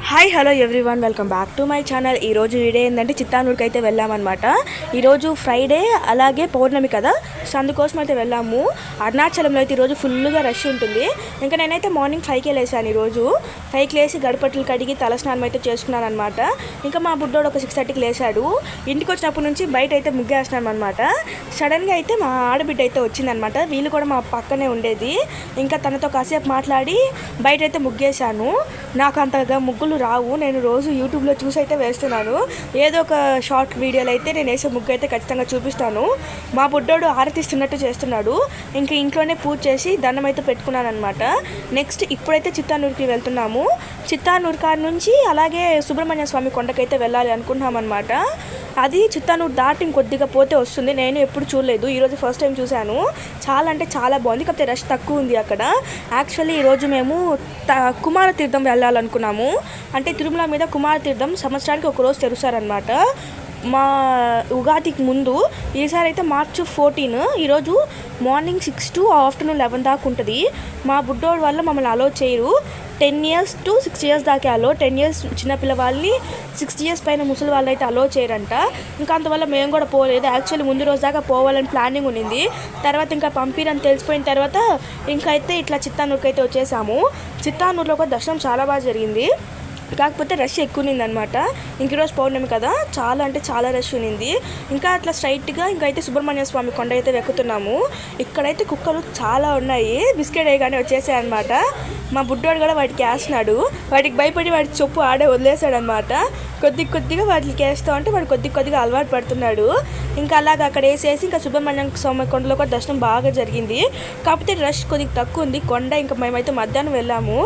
Hi hello everyone, welcome back to my channel. ఈరోజు video ఏంటంటే చిత్తానూరుకి అయితే వెళ్ళామన్నమాట. ఈరోజు ఫ్రైడే, అలాగే పౌర్ణమి కదా, సో అందుకోసం అయితే వెళ్ళాము. అరుణాచలంలో అయితే ఈరోజు ఫుల్గా రష్ ఉంటుంది. ఇంకా నేనైతే మార్నింగ్ 5కే లేసాను. ఈరోజు 5కి లేసి గడపట్లు కడిగి తలస్నానం అయితే చేసుకున్నాను అనమాట. ఇంకా మా బుడ్డోడు ఒక 6:30కి లేచాడు. ఇంటికి వచ్చినప్పటి నుంచి బయట అయితే ముగ్గేస్తున్నాం అనమాట. సడన్గా అయితే మా ఆడబిడ్డ అయితే వచ్చిందనమాట. వీళ్ళు కూడా మా పక్కనే ఉండేది. ఇంకా తనతో కాసేపు మాట్లాడి బయట అయితే ముగ్గేశాను. నాకు అంతగా ముగ్గులు రావు, నేను రోజు యూట్యూబ్లో చూసి అయితే వేస్తున్నాను. ఏదో ఒక షార్ట్ వీడియోలో అయితే నేను వేసే ముగ్గు అయితే ఖచ్చితంగా చూపిస్తాను. మా బుడ్డోడు ఆరతిస్తున్నట్టు చేస్తున్నాడు. ఇంకా ఇంట్లోనే పూజ చేసి దండం అయితే పెట్టుకున్నాను అనమాట. నెక్స్ట్ ఇప్పుడైతే చిత్తానూరుకి వెళ్తున్నాము. చిత్తానూరు కాడ నుంచి అలాగే సుబ్రహ్మణ్య స్వామి కొండకైతే వెళ్ళాలి అనుకుంటున్నాం అనమాట. అది చిత్తానూరు దాటి ఇంకొద్దిగా పోతే వస్తుంది. నేను ఎప్పుడు చూడలేదు, ఈరోజు ఫస్ట్ టైం చూశాను. చాలా అంటే చాలా బాగుంది, కాకపోతే రష్ తక్కువ ఉంది అక్కడ. యాక్చువల్లీ ఈరోజు మేము కుమార తీర్థం వెళ్ళాలనుకున్నాము. అంటే తిరుమల మీద కుమార తీర్థం సంవత్సరానికి ఒకరోజు తెరుస్తారనమాట. మా ఉగాదికి ముందు. ఈసారి అయితే March 14, ఈరోజు మార్నింగ్ 6 to ఆఫ్టర్నూన్ 11 దాకా ఉంటుంది. మా బుడ్డోడు వల్ల మమ్మల్ని అలో చేయరు. 10 years to 6 years దాకా అలో. 10 years చిన్నపిల్లవాళ్ళని, 6 years పైన ముసలి వాళ్ళు అయితే అలో చేయరంట. ఇంకా అందువల్ల మేము కూడా పోలేదు. యాక్చువల్లీ ముందు రోజు దాకా పోవాలని ప్లానింగ్ ఉండింది. తర్వాత ఇంకా పంపిరని తెలిసిపోయిన తర్వాత ఇంకా అయితే ఇట్లా చిత్తానూరుకి అయితే వచ్చేసాము. చిత్తానూరులో కూడా దర్శనం చాలా బాగా జరిగింది, కాకపోతే రష్ ఎక్కువ ఉన్నిందనమాట. ఇంక ఈరోజు పౌర్ణమి కదా, చాలా అంటే చాలా రష్ ఉన్నింది. ఇంకా అట్లా స్ట్రైట్గా ఇంకైతే సుబ్రహ్మణ్య స్వామి కొండ అయితే ఎక్కుతున్నాము. ఇక్కడైతే కుక్కలు చాలా ఉన్నాయి. బిస్కెట్ వేయగానే వచ్చేసాయి అనమాట. మా బుడ్డోడు కూడా వాటికి వేస్తున్నాడు. వాటికి భయపడి వాటి చొప్పు ఆడే వదిలేసాడు అనమాట. కొద్దిగా వాటికి వేస్తూ ఉంటే వాడు కొద్దిగా అలవాటు పడుతున్నాడు. ఇంకా అలాగ అక్కడ వేసేసి ఇంకా సుబ్రహ్మణ్య స్వామి కొండలో కూడా దర్శనం బాగా జరిగింది. కాకపోతే రష్ కొద్దిగా తక్కువ ఉంది కొండ. ఇంకా మేమైతే మధ్యాహ్నం వెళ్ళాము.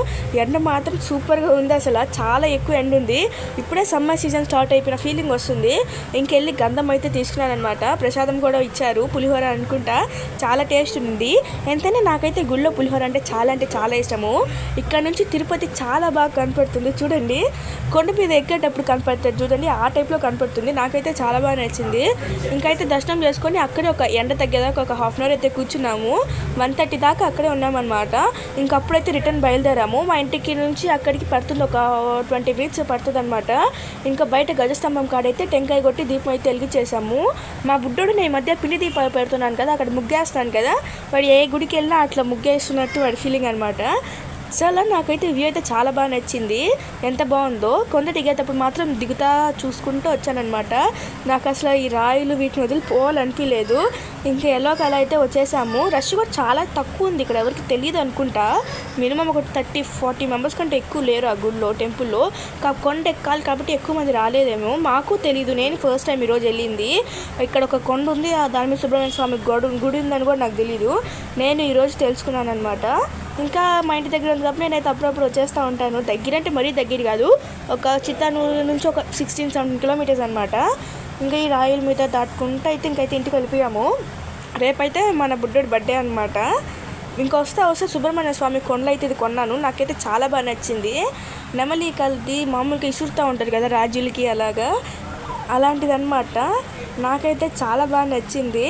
ఎండ మాత్రం సూపర్గా ఉంది, అసలు చాలా ఎక్కువ ఎండ ఉంది. ఇప్పుడే సమ్మర్ సీజన్ స్టార్ట్ అయిపోయిన ఫీలింగ్ వస్తుంది. ఇంకెళ్ళి గంధం అయితే తీసుకున్నాను అనమాట. ప్రసాదం కూడా ఇచ్చారు, పులిహోర అనుకుంటా. చాలా టేస్ట్ ఉంది. ఎంతైనా నాకైతే గుళ్ళో పులిహోర అంటే చాలా ఇష్టము. ఇక్కడ నుంచి తిరుపతి చాలా బాగా కనపడుతుంది. చూడండి, కొండ మీద ఎక్కేటప్పుడు కనపడుతుంది చూడండి, ఆ టైప్లో కనపడుతుంది. నాకైతే చాలా బాగా నచ్చింది. ఇంకైతే దర్శనం చేసుకొని అక్కడే ఒక ఎండ తగ్గేదాకా ఒక 1/2 hour అయితే కూర్చున్నాము. 1:30 దాకా అక్కడే ఉన్నామన్నమాట. ఇంకప్పుడైతే రిటర్న్ బయలుదేరాము. మా ఇంటికి నుంచి అక్కడికి పడుతుంది ఒక 20 minutes పడుతుంది అనమాట. ఇంకా బయట గజస్తంభం కాడైతే టెంకాయ కొట్టి దీపం అయితే వెలిగించేసాము. మా బుడ్డోడు నేను మధ్య పిండి దీపాలు పెడుతున్నాను కదా, అక్కడ ముగ్గేస్తాను కదా, వాడు ఏ గుడికి వెళ్ళినా అట్లా ముగ్గేస్తున్నట్టు వాడి ఫీలింగ్ అనమాట. అసలు నాకైతే వ్యూ అయితే చాలా బాగా నచ్చింది. ఎంత బాగుందో. కొండ దిగేటప్పుడు మాత్రం దిగుతా చూసుకుంటూ వచ్చానమాట. నాకు అసలు ఈ రాయిలు వీటిని వదిలిపోవాలనిపించలేదు. ఇంకా ఎలాగలా అయితే వచ్చేసాము. రష్ కూడా చాలా తక్కువ ఉంది ఇక్కడ, ఎవరికి తెలియదు అనుకుంటా. మినిమం ఒక 30-40 members కంటే ఎక్కువ లేరు ఆ గుడిలో, టెంపుల్లో. కొండ ఎక్కాలి కాబట్టి ఎక్కువ మంది రాలేదేమో, మాకు తెలీదు. నేను ఫస్ట్ టైం ఈరోజు వెళ్ళింది. ఇక్కడ ఒక కొండ ఉంది, దాని మీద సుబ్రహ్మణ్య స్వామి గుడి ఉందని కూడా నాకు తెలీదు. నేను ఈరోజు తెలుసుకున్నాను అనమాట. ఇంకా మా ఇంటి దగ్గర ఉంది కాబట్టి నేనైతే అప్పుడప్పుడు వచ్చేస్తూ ఉంటాను. దగ్గరంటే మరీ దగ్గర కాదు, ఒక చిత్తానూరు నుంచి ఒక 16-17 kilometers అనమాట. ఇంకా ఈ రాయల మీద దాటుకుంటూ అయితే ఇంకైతే ఇంటికి వెళ్ళిపోయాము. రేపైతే మన బుడ్డోడి బర్త్డే అనమాట. వస్తే సుబ్రహ్మణ్య స్వామి కొండలు అయితే ఇది కొన్నాను. నాకైతే చాలా బాగా నచ్చింది. నెమలి కల్ది మామూలుగా ఇసురుతూ ఉంటారు కదా రాజులకి, అలాంటిది అనమాట. నాకైతే చాలా బాగా నచ్చింది.